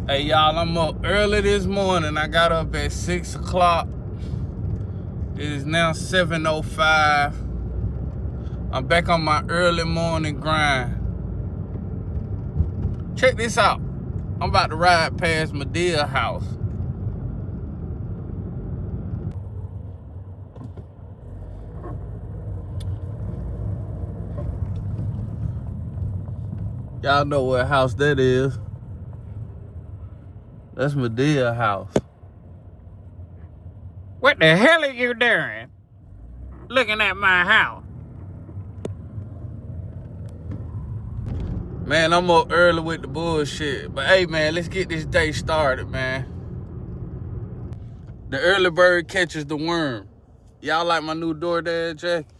Hey, y'all, I'm up early this morning. I got up at 6 o'clock. It is now 7:05. I'm back on my early morning grind. Check this out. I'm about to ride past Medea's house. Y'all know what house that is. That's Medea's house. What the hell are you doing? Looking at my house. Man, I'm up early with the bullshit. But hey, man, let's get this day started, man. The early bird catches the worm. Y'all like my new DoorDash jacket?